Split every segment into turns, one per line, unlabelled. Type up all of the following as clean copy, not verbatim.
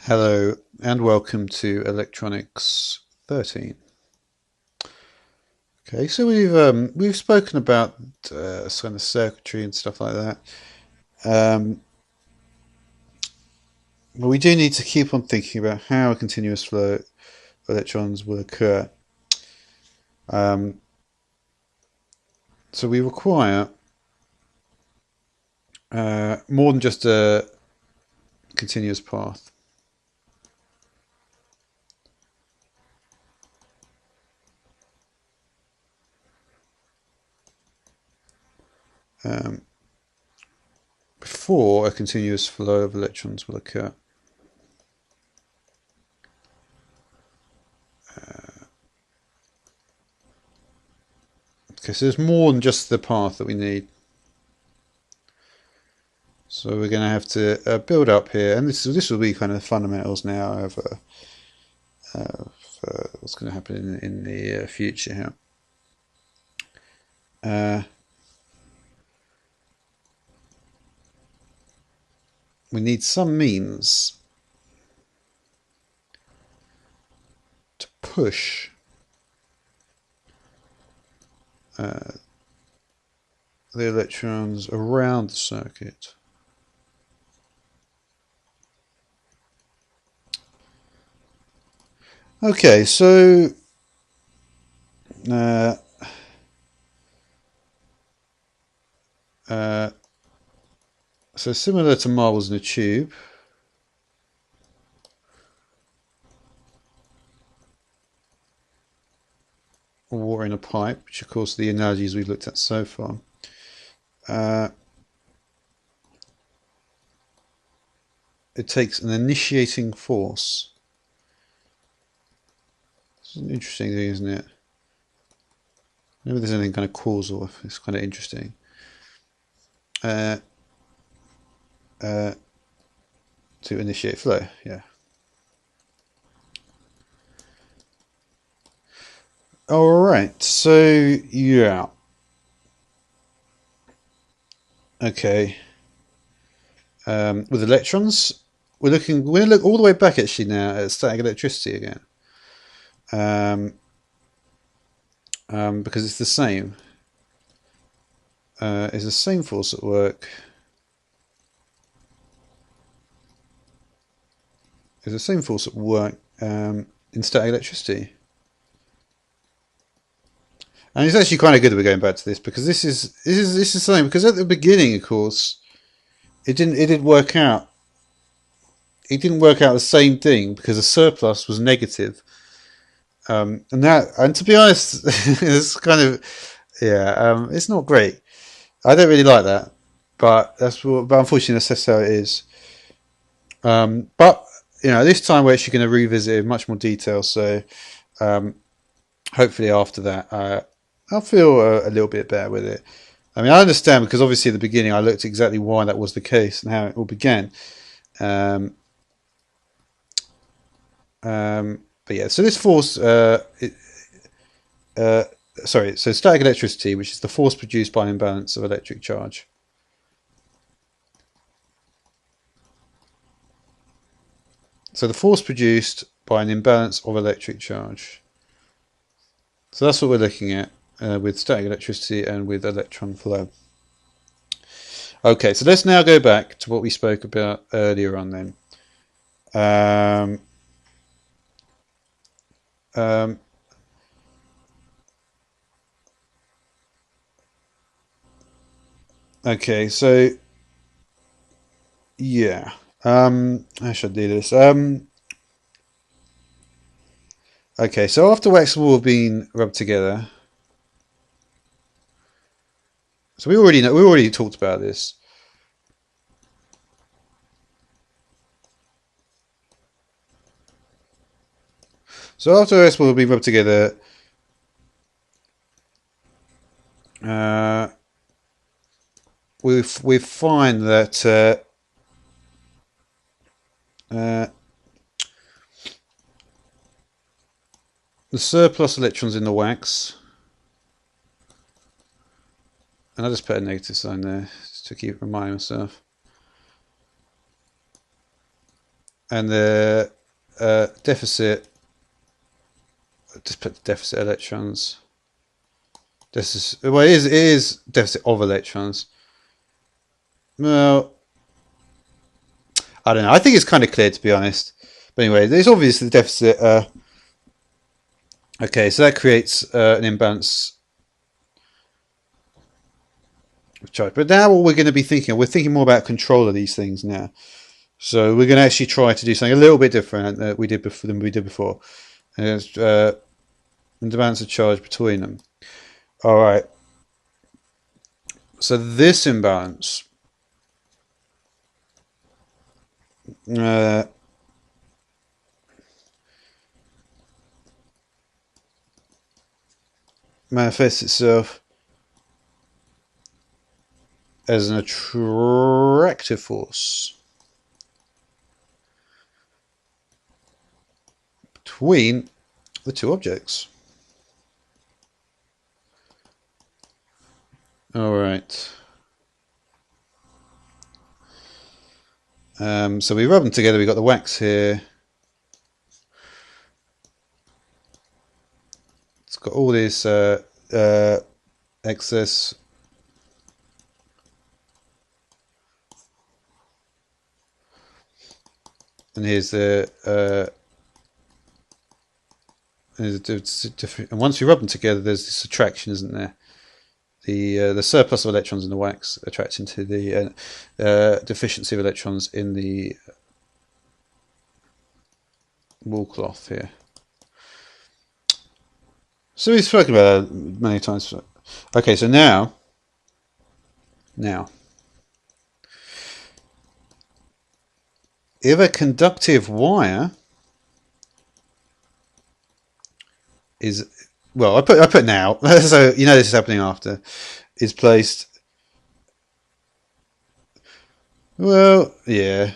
Hello and welcome to Electronics 13. Okay, so we've spoken about kind of circuitry and stuff like that. Um, but we do need to keep on thinking about how a continuous flow of electrons will occur. Um, so we require more than just a continuous path. Um, before a continuous flow of electrons will occur. Okay, so there's more than just the path that we need. So we're going to have to build up here, and this will be kind of the fundamentals now of what's going to happen in the future here. We need some means to push the electrons around the circuit. Okay, so so similar to marbles in a tube, or water in a pipe, which of course are the analogies we've looked at so far. It takes an initiating force. It's an interesting thing, isn't it? Maybe there's anything kind of causal. It's kind of interesting. To initiate flow, yeah. All right, so yeah. Okay. With electrons, we're going to look all the way back actually now at static electricity again. Because it's the same. It's the same force at work. It's the same force at work in static electricity. And it's actually kind of good that we're going back to this because this is something, because at the beginning, of course, it didn't work out. It didn't work out the same thing because the surplus was negative. And to be honest, it's kind of it's not great. I don't really like that, but but unfortunately that's how it is. But this time we're actually going to revisit it in much more detail. So hopefully after that, I'll feel a little bit better with it. I mean, I understand because obviously at the beginning I looked exactly why that was the case and how it all began. But yeah, so this force, so static electricity, which is the force produced by an imbalance of electric charge. So the force produced by an imbalance of electric charge. So that's what we're looking at with static electricity and with electron flow. Okay, so let's now go back to what we spoke about earlier on then. Okay, so yeah, how should I do this? Okay, so after wax and wool have been rubbed together, so we already talked about this. So after wax and wool have been rubbed together, we find that the surplus electrons in the wax, and I'll just put a negative sign there just to keep reminding myself. and the deficit. Just put the deficit electrons. This is, well, it is deficit of electrons. Well, I don't know. I think it's kind of clear, to be honest. But anyway, there's obviously the deficit. Okay, so that creates an imbalance of charge. But now what we're going to be thinking, we're thinking more about control of these things now. So we're going to actually try to do something a little bit different than we did before. And it's an imbalance of charge between them. All right. So this imbalance manifests itself as an attractive force between the two objects. All right. So we rub them together. We've got the wax here. It's got all this excess. And here's the and once you rub them together, there's this attraction, isn't there? The surplus of electrons in the wax attracting to the deficiency of electrons in the wool cloth here. So we've spoken about that many times. Okay, so now, if a conductive wire is, well, I put now, so you know this is happening after, is placed, well, yeah.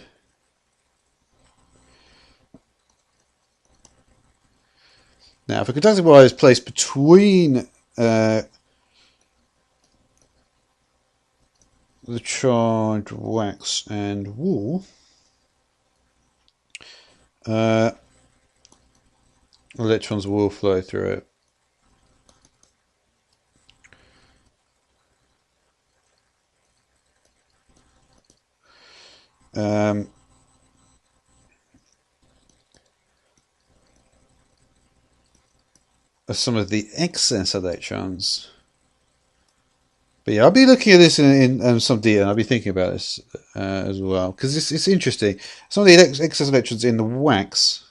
Now, if a conductive wire is placed between the charged wax and wool, electrons will flow through it. Some of the excess electrons. But yeah, I'll be looking at this in some detail, and I'll be thinking about this as well, because it's interesting. Some of the excess electrons in the wax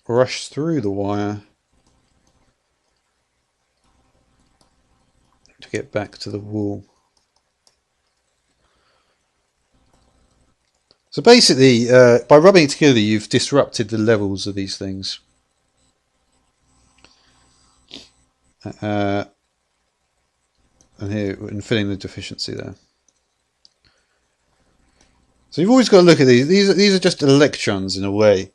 rush through the wire to get back to the wool. So basically, by rubbing it together, you've disrupted the levels of these things. And here, and filling the deficiency there. So you've always got to look at these. These are just electrons in a way.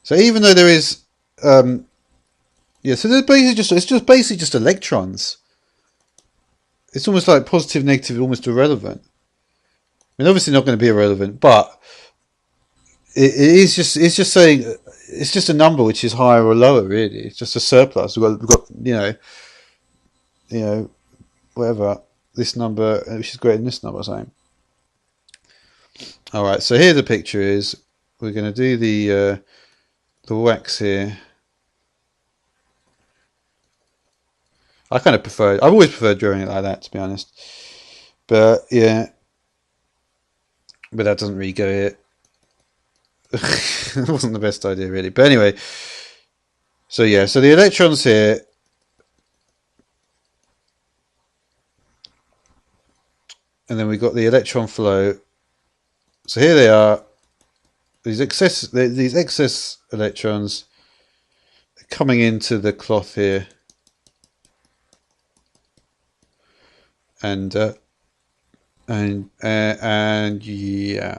So even though there is, yeah, so they're basically it's just basically just electrons. It's almost like positive, negative, almost irrelevant. I mean, obviously not going to be irrelevant, but it's just saying it's just a number which is higher or lower. Really, it's just a surplus. We've got you know whatever this number which is greater than this number. Same. All right. So here the picture is. We're going to do the wax here. I kind of prefer. I've always preferred drawing it like that, to be honest. But yeah. But that doesn't really go here. It wasn't the best idea, really. But anyway, so yeah, so the electrons here, and then we've got the electron flow. So here they are. These excess electrons are coming into the cloth here, and yeah.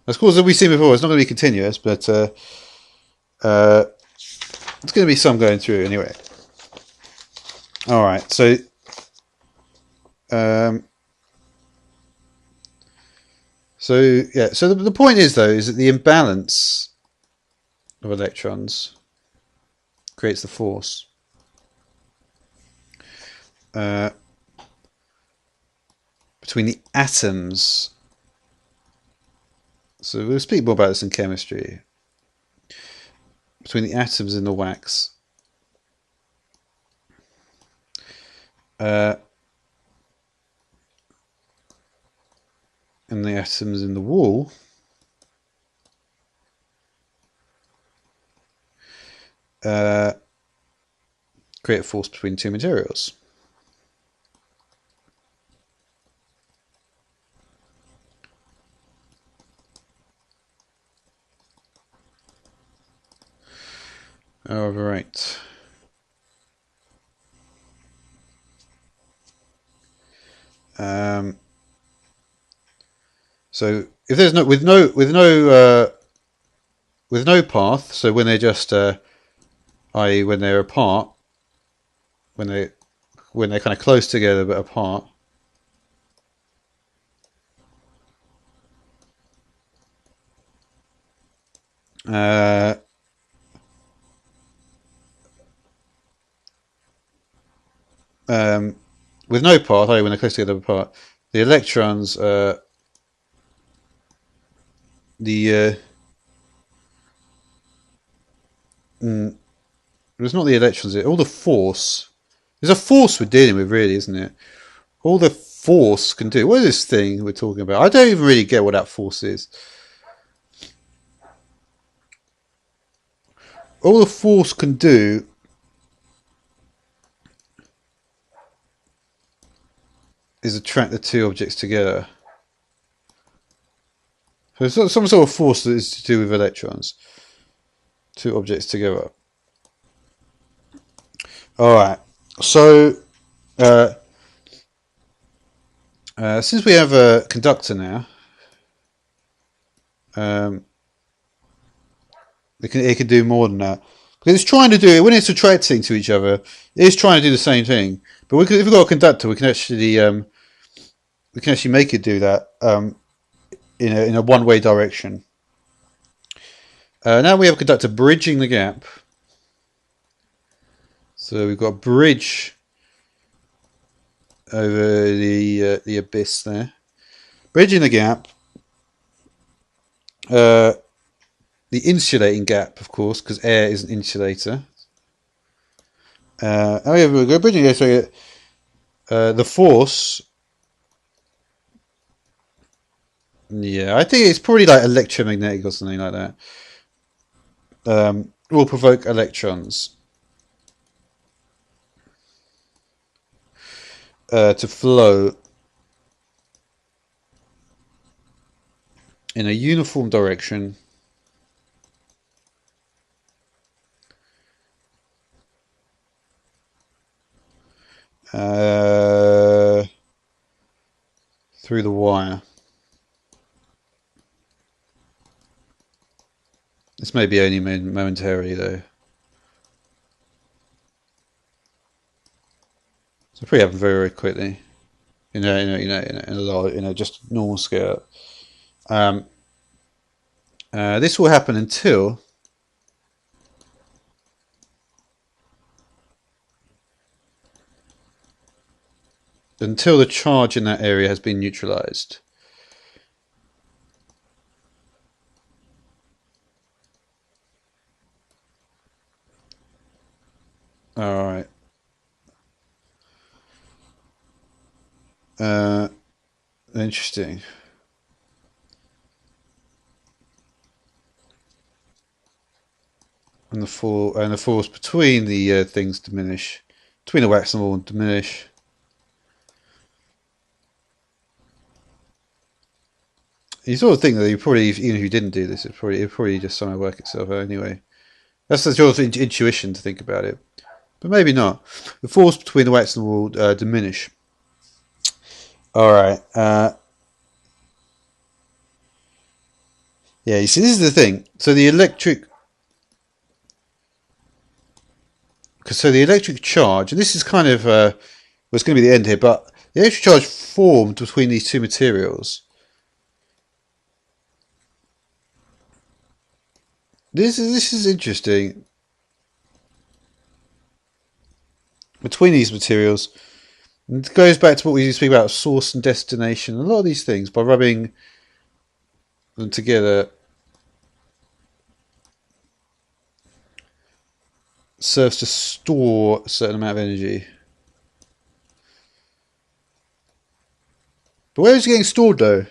Of course, as we've seen before, it's not going to be continuous, but it's going to be some going through anyway. All right, so So yeah, so the point is though is that the imbalance of electrons creates the force. Between the atoms. So we'll speak more about this in chemistry. Between the atoms in the wax. And the atoms in the wall. Create a force between two materials. All right. So if there's with no path, so when they're just i.e. when they're apart, when they're kind of close together but apart, with no path, i.e. when they're close together but apart, the electrons it's not the electrons, all the force. There's a force we're dealing with, really, isn't it? All the force can do. What is this thing we're talking about? I don't even really get what that force is. All the force can do is attract the two objects together. So it's some sort of force that is to do with electrons. Two objects together. Alright, so since we have a conductor now, it can do more than that. Because it's trying to do it, when it's attracting to each other, it's trying to do the same thing. But if we've got a conductor, we can actually make it do that in a one-way direction. Now we have a conductor bridging the gap. So we've got a bridge over the abyss there. Bridging the gap. The insulating gap, of course, because air is an insulator. We've got bridging the gap. So the force. Yeah, I think it's probably like electromagnetic or something like that. Will provoke electrons to flow in a uniform direction through the wire. This may be only momentarily, though. So probably happen very, very quickly. In a lot, just normal scale. This will happen until the charge in that area has been neutralized. All right. Interesting. And the force between the things diminish, between the wax and the wall diminish. You sort of think that you probably, even if you didn't do this, it probably just somehow work itself out anyway. That's the sort of intuition to think about it, but maybe not. The force between the wax and the wall diminish. All right. Yeah, you see, this is the thing. So the electric charge, and this is kind of it's going to be the end here, but The electric charge formed between these two materials. This is interesting. Between these materials, it goes back to what we used to speak about, source and destination. A lot of these things, by rubbing them together, serves to store a certain amount of energy. But where is it getting stored, though?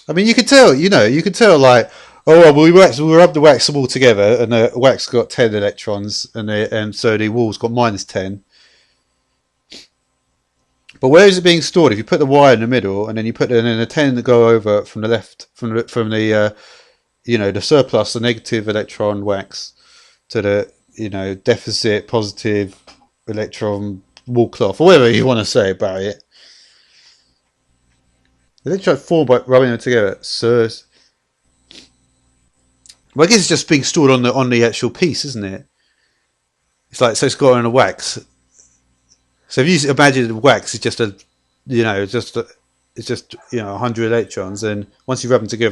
I mean, you can tell, you can tell, like, oh, well, we rubbed the wax all together, and the wax got 10 electrons, and so the wall's got minus 10. But where is it being stored? If you put the wire in the middle, and then you put the 10 that go over from the left, from the the surplus, the negative electron wax, to the deficit positive electron wall cloth, or whatever you want to say about it. The electron formed by rubbing them together. So, well, I guess it's just being stored on the actual piece, isn't it? It's like, so it's got on a wax. So if you imagine the wax is just it's just 100 electrons, and once you rub them together,